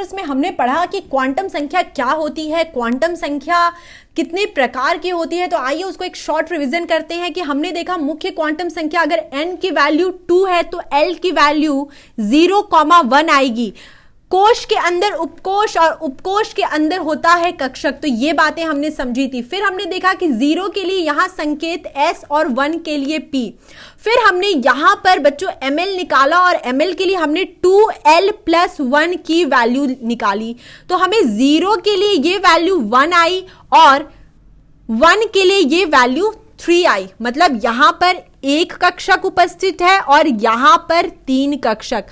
Syllabus में हमने पढ़ा कि क्वांटम संख्या क्या होती है, क्वांटम संख्या कितने प्रकार की होती है। तो आइए उसको एक शॉर्ट रिवीजन करते हैं कि हमने देखा मुख्य क्वांटम संख्या अगर n की वैल्यू 2 है तो l की वैल्यू 0,1 आएगी। कोश के अंदर उपकोश और उपकोश के अंदर होता है कक्षक, तो ये बातें हमने समझी थी। फिर हमने देखा कि 0 के लिए यहां संकेत s और 1 के लिए p। फिर हमने यहां पर बच्चों ml निकाला और ml के लिए हमने 2l+1 की वैल्यू निकाली। तो हमें 0 के लिए ये वैल्यू 1 आई और 1 के लिए ये वैल्यू 3 आई। मतलब यहां पर एक कक्षक उपस्थित है और यहां पर 3 कक्षक,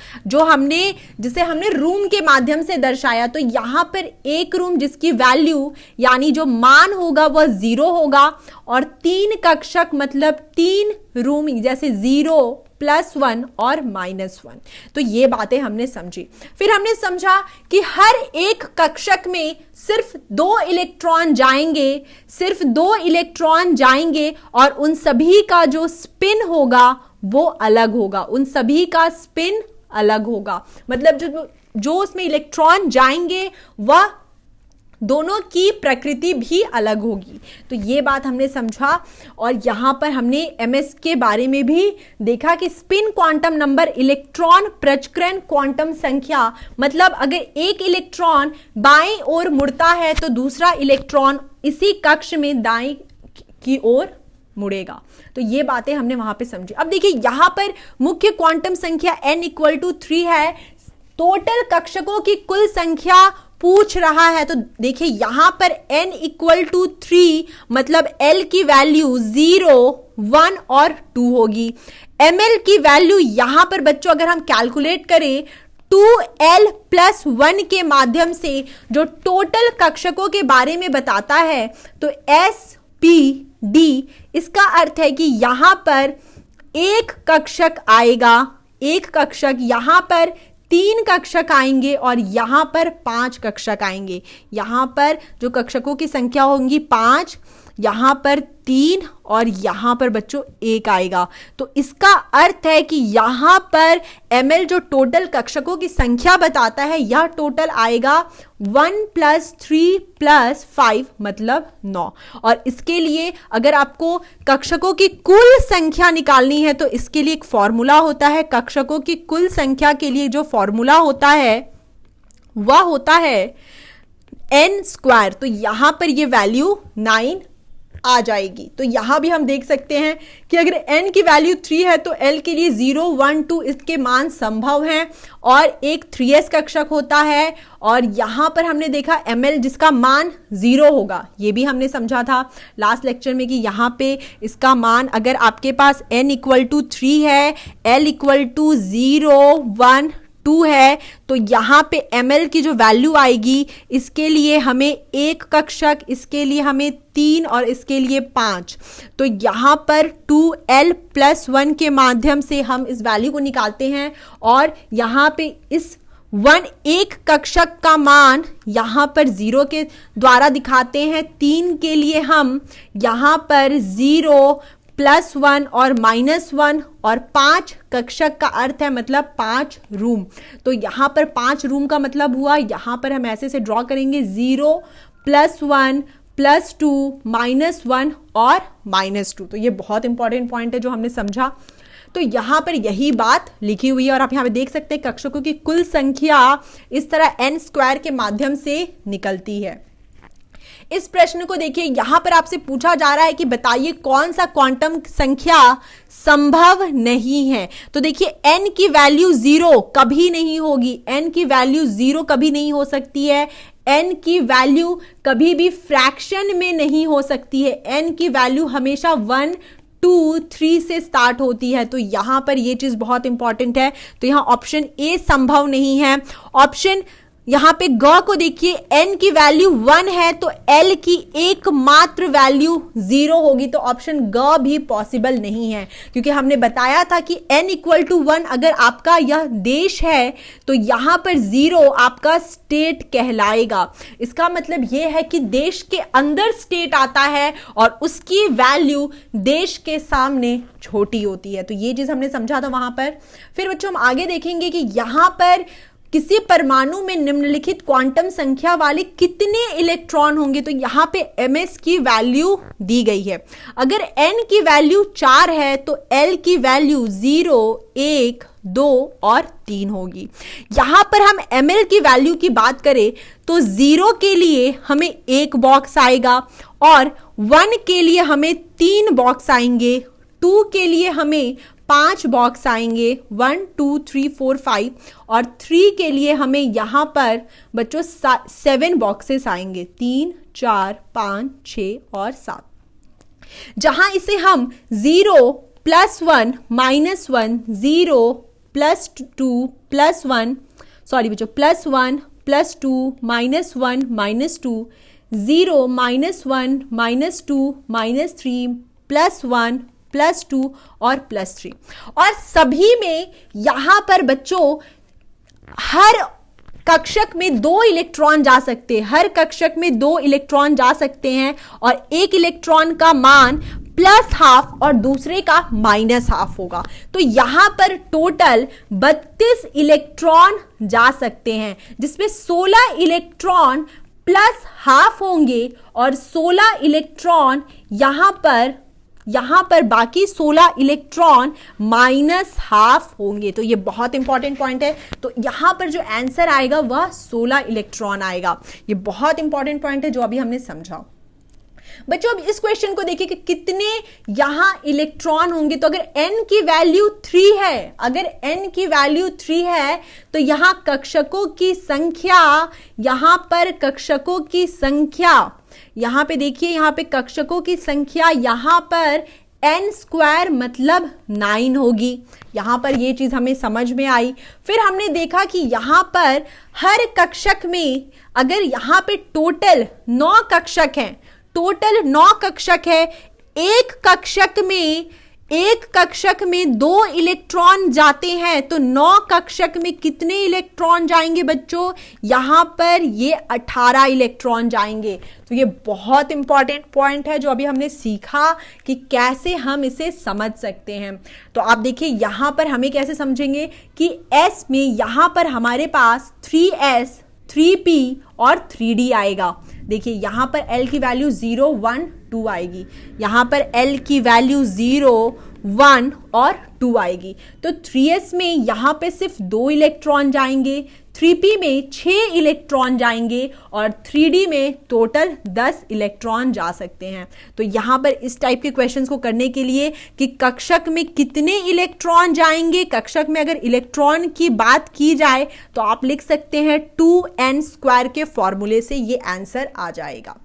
जिसे हमने रूम के माध्यम से दर्शाया। तो यहां पर एक रूम जिसकी वैल्यू यानी जो मान होगा वह 0 होगा और 3 कक्षक मतलब 3 रूम जैसे 0, +1 और -1। तो ये बातें हमने समझी। फिर हमने समझा कि हर एक कक्षक में सिर्फ 2 इलेक्ट्रॉन जाएंगे और उन सभी का जो स्पिन होगा वो अलग होगा। मतलब जो उसमें इलेक्ट्रॉन जाएंगे वह दोनों की प्रकृति भी अलग होगी। तो ये बात हमने समझा और यहां पर हमने एमएस के बारे में भी देखा कि स्पिन क्वांटम नंबर इलेक्ट्रॉन प्रचक्रण क्वांटम संख्या, मतलब अगर एक इलेक्ट्रॉन बाएं ओर मुड़ता है तो दूसरा इलेक्ट्रॉन इसी कक्ष में दाएं की ओर मुड़ेगा। तो ये बातें हमने वहां पे समझी। अब देखिए यहां पर मुख्य क्वांटम संख्या n = 3 है। टोटल कक्षकों की कुल संख्या पूछ रहा है। तो देखिए यहां पर n = 3 मतलब l की वैल्यू 0, 1 और 2 होगी। ml की वैल्यू यहां पर बच्चों अगर हम कैलकुलेट करें 2l+1 के माध्यम से जो टोटल कक्षकों के बारे में बताता है, तो SPD इसका अर्थ है कि यहां पर एक कक्षक आएगा, यहां पर 3 कक्षक आएंगे और यहां पर 5 कक्षक आएंगे। यहां पर जो कक्षकों की संख्या होंगी 5, यहां पर 3 और यहां पर बच्चों 1 आएगा। तो इसका अर्थ है कि यहां पर ml जो टोटल कक्षकों की संख्या बताता है, यह टोटल आएगा 1 + 3 + 5 मतलब 9। और इसके लिए अगर आपको कक्षकों की कुल संख्या निकालनी है तो इसके लिए एक फॉर्मूला होता है। कक्षकों की कुल संख्या के लिए जो फॉर्मूला होता है वह होता है n²। तो यहां पर ये वैल्यू 9 आ जाएगी। तो यहां भी हम देख सकते हैं कि अगर n की वैल्यू 3 है तो l के लिए 0, 1, 2 इसके मान संभव हैं और एक 3s कक्षक होता है। और यहां पर हमने देखा ml जिसका मान 0 होगा, ये भी हमने समझा था लास्ट लेक्चर में कि यहां पे इसका मान अगर आपके पास n = 3 है, l = 0, 1, 2 है, तो यहां पे ml की जो वैल्यू आएगी इसके लिए हमें एक कक्षक, इसके लिए हमें 3 और इसके लिए 5। तो यहां पर 2l+1 के माध्यम से हम इस वैल्यू को निकालते हैं और यहां पे इस 1 एक कक्षक का मान यहां पर 0 के द्वारा दिखाते हैं। 3 के लिए हम यहां पर 0, +1 और -1 और 5 कक्षक का अर्थ है मतलब 5 रूम। तो यहां पर 5 रूम का मतलब हुआ, यहां पर हम ऐसे से ड्रॉ करेंगे 0, +1, +2, -1 और -2। तो ये बहुत इंपॉर्टेंट पॉइंट है जो हमने समझा। तो यहां पर यही बात लिखी हुई है और आप यहां पे देख सकते हैं कक्षकों की कुल संख्या इस तरह n² के माध्यम से निकलती है। इस प्रश्न को देखिए, यहां पर आपसे पूछा जा रहा है कि बताइए कौन सा क्वांटम संख्या संभव नहीं है। तो देखिए n की वैल्यू 0 कभी नहीं होगी, n की वैल्यू 0 कभी नहीं हो सकती है। n की वैल्यू कभी भी फ्रैक्शन में नहीं हो सकती है। n की वैल्यू हमेशा 1, 2, 3 से स्टार्ट होती है। तो यहां पर यह चीज बहुत इंपॉर्टेंट है। तो यहां ऑप्शन ए संभव नहीं है। ऑप्शन यहां पे ग को देखिए, n की वैल्यू 1 है तो l की एकमात्र वैल्यू 0 होगी। तो ऑप्शन ग भी पॉसिबल नहीं है, क्योंकि हमने बताया था कि n = 1 अगर आपका यह देश है तो यहां पर 0 आपका स्टेट कहलाएगा। इसका मतलब यह है कि देश के अंदर स्टेट आता है और उसकी वैल्यू देश के सामने छोटी होती है। तो ये चीज हमने समझा था वहां पर। फिर बच्चों हम आगे देखेंगे कि यहां पर किसी परमाणु में निम्नलिखित क्वांटम संख्या वाले कितने इलेक्ट्रॉन होंगे, तो यहां पे ms की वैल्यू दी गई है। अगर n की वैल्यू 4 है तो l की वैल्यू 0, 1, 2 और 3 होगी। यहां पर हम ml की वैल्यू की बात करें तो 0 के लिए हमें 1 बॉक्स आएगा और 1 के लिए हमें 3 बॉक्स आएंगे, 2 के लिए हमें 5 बॉक्स आएंगे, 1, 2, 3, 4, 5 और 3 के लिए हमें यहां पर बच्चों 7 बॉक्सेस आएंगे, 3, 4, 5, 6 और 7। जहां इसे हम 0 + 1 -1, 0 + 2 + 1, सॉरी बच्चों +1 + 2 -1 -2, 0 -1 -2 -3 +1 +2 और +3। और सभी में यहां पर बच्चों हर कक्षक में 2 इलेक्ट्रॉन जा सकते हैं, हर कक्षक में 2 इलेक्ट्रॉन जा सकते हैं और एक इलेक्ट्रॉन का मान +½ और दूसरे का -½ होगा। तो यहां पर टोटल 32 इलेक्ट्रॉन जा सकते हैं, जिसमें 16 इलेक्ट्रॉन +½ होंगे और 16 इलेक्ट्रॉन यहां पर बाकी 16 इलेक्ट्रॉन -½ होंगे। तो ये बहुत इंपॉर्टेंट पॉइंट है। तो यहां पर जो आंसर आएगा वह 16 इलेक्ट्रॉन आएगा। ये बहुत इंपॉर्टेंट पॉइंट है जो अभी हमने समझा। बच्चों अब इस क्वेश्चन को देखिए कि कितने यहां इलेक्ट्रॉन होंगे। तो अगर n की वैल्यू 3 है, अगर n की वैल्यू 3 है तो यहां कक्षकों की संख्या, यहां पर कक्षकों की संख्या, यहां पे देखिए यहां पे कक्षकों की संख्या यहां पर n² मतलब 9 होगी। यहां पर ये चीज हमें समझ में आई। फिर हमने देखा कि यहां पर हर कक्षक में अगर यहां पे टोटल 9 कक्षक हैं, टोटल 9 कक्षक है, एक कक्षक में 2 इलेक्ट्रॉन जाते हैं तो 9 कक्षक में कितने इलेक्ट्रॉन जाएंगे बच्चों? यहां पर ये 18 इलेक्ट्रॉन जाएंगे। तो ये बहुत इंपॉर्टेंट पॉइंट है जो अभी हमने सीखा कि कैसे हम इसे समझ सकते हैं। तो आप देखिए यहां पर हमें कैसे समझेंगे कि S में यहां पर हमारे पास 3s, 3p और 3d आएगा। देखिए यहां पर L की वैल्यू 0, 1, 2 आएगी, यहां पर L की वैल्यू 0, 1 और 2 आएगी। तो 3s में यहां पे सिर्फ 2 इलेक्ट्रॉन जाएंगे, 3p में 6 इलेक्ट्रॉन जाएंगे और 3d में टोटल 10 इलेक्ट्रॉन जा सकते हैं। तो यहां पर इस टाइप के क्वेश्चंस को करने के लिए कि कक्षक में कितने इलेक्ट्रॉन जाएंगे, कक्षक में अगर इलेक्ट्रॉन की बात की जाए तो आप लिख सकते हैं 2n² के फॉर्मूले से ये आंसर आ जाएगा।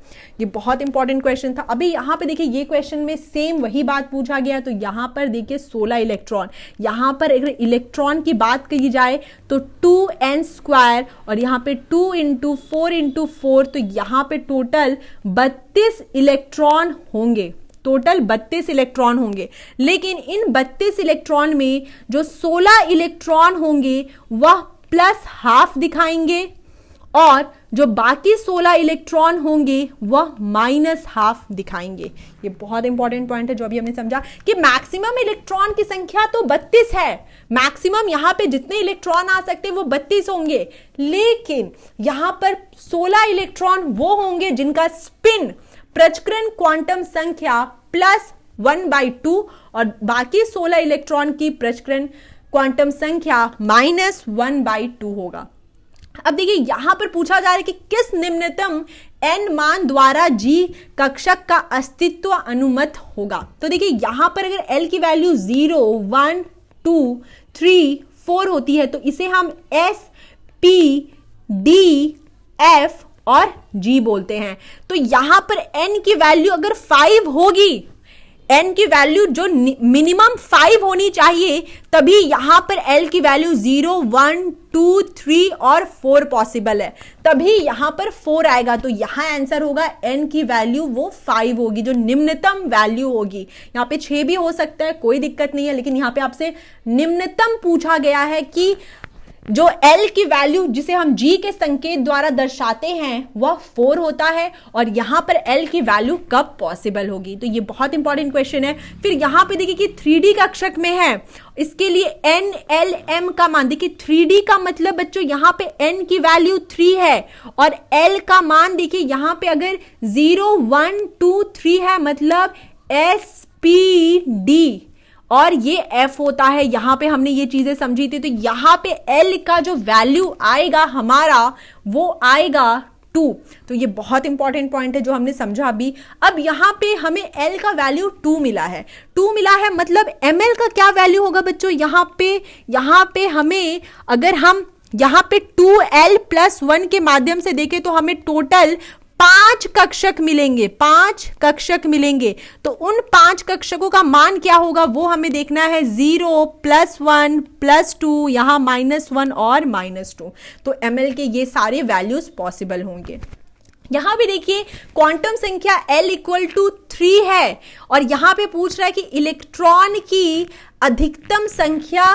ये बहुत इंपॉर्टेंट क्वेश्चन था। अभी यहां पे देखिए ये क्वेश्चन में सेम वही बात पूछा गया। तो यहां पर देखिए 16 इलेक्ट्रॉन, यहां पर अगर इलेक्ट्रॉन की बात की जाए तो 2n² और यहां पे 2 × 4 × 4, तो यहां पे टोटल 32 इलेक्ट्रॉन होंगे, टोटल 32 इलेक्ट्रॉन होंगे। लेकिन इन 32 इलेक्ट्रॉन में जो 16 इलेक्ट्रॉन होंगे वह +½ दिखाएंगे और जो बाकी 16 इलेक्ट्रॉन होंगे वह -½ दिखाएंगे। ये बहुत इंपॉर्टेंट पॉइंट है जो अभी हमने समझा कि मैक्सिमम इलेक्ट्रॉन की संख्या तो 32 है, मैक्सिमम यहां पे जितने इलेक्ट्रॉन आ सकते हैं वो 32 होंगे, लेकिन यहां पर 16 इलेक्ट्रॉन वो होंगे जिनका स्पिन प्रचक्रण क्वांटम संख्या +1/2 और बाकी 16 इलेक्ट्रॉन की प्रचक्रण क्वांटम संख्या -1/2 होगा। अब देखिए यहां पर पूछा जा रहा है कि किस निम्नतम n मान द्वारा G कक्षक का अस्तित्व अनुमत होगा। तो देखिए यहां पर अगर L की वैल्यू 0, 1, 2, 3, 4 होती है तो इसे हम S, P, D, F और G बोलते हैं। तो यहां पर n की वैल्यू अगर 5 होगी, n की वैल्यू जो मिनिमम 5 होनी चाहिए, तभी यहां पर L की वैल्यू 0, 1, 2, 3 और 4 पॉसिबल है, तभी यहां पर 4 आएगा। तो यहां आंसर होगा n की वैल्यू वो 5 होगी, जो निम्नतम वैल्यू होगी। यहां पे 6 भी हो सकता है, कोई दिक्कत नहीं है, लेकिन यहां पे आपसे निम्नतम पूछा गया है कि जो L की वैल्यू जिसे हम G के संकेत द्वारा दर्शाते हैं वह 4 होता है, और यहां पर L की वैल्यू कब पॉसिबल होगी। तो ये बहुत इंपॉर्टेंट क्वेश्चन है। फिर यहां पे देखिए कि 3D कक्षक में है, इसके लिए N L M का मान देखिए, 3D का मतलब बच्चों यहां पे N की वैल्यू 3 है और L का मान देखिए यहां पे अगर 0 1 2 3 है मतलब SPD और ये F होता है। यहां पे हमने ये चीजें समझी थी। तो यहां पे L का जो वैल्यू आएगा हमारा वो आएगा 2। तो ये बहुत इंपॉर्टेंट पॉइंट है जो हमने समझा अभी। अब यहां पे हमें L का वैल्यू 2 मिला है, 2 मिला है मतलब ML का क्या वैल्यू होगा बच्चों। यहां पे हमें अगर हम यहां पे 2L+1 के माध्यम से देखें तो हमें टोटल 5 कक्षक मिलेंगे, 5 कक्षक मिलेंगे। तो उन 5 कक्षकों का मान क्या होगा वो हमें देखना है। 0 +1 +2 यहां -1 और -2। तो ML के ये सारे वैल्यूज पॉसिबल होंगे। यहां भी देखिए क्वांटम संख्या L = 3 है और यहां पे पूछ रहा है कि इलेक्ट्रॉन की अधिकतम संख्या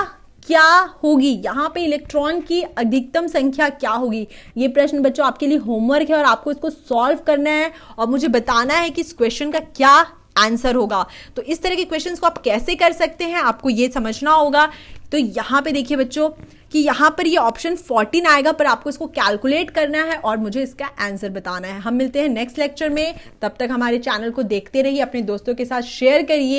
क्या होगी। यहां पे इलेक्ट्रॉन की अधिकतम संख्या क्या होगी। ये प्रश्न बच्चों आपके लिए होमवर्क है और आपको इसको सॉल्व करना है और मुझे बताना है कि इस क्वेश्चन का क्या आंसर होगा। तो इस तरह के क्वेश्चंस को आप कैसे कर सकते हैं आपको ये समझना होगा। तो यहां पे देखिए बच्चों कि यहां पर ये ऑप्शन 14 आएगा, पर आपको इसको कैलकुलेट करना है और मुझे इसका आंसर बताना है। हम मिलते हैं नेक्स्ट लेक्चर में, तब तक हमारे चैनल को देखते रहिए, अपने दोस्तों के साथ शेयर करिए।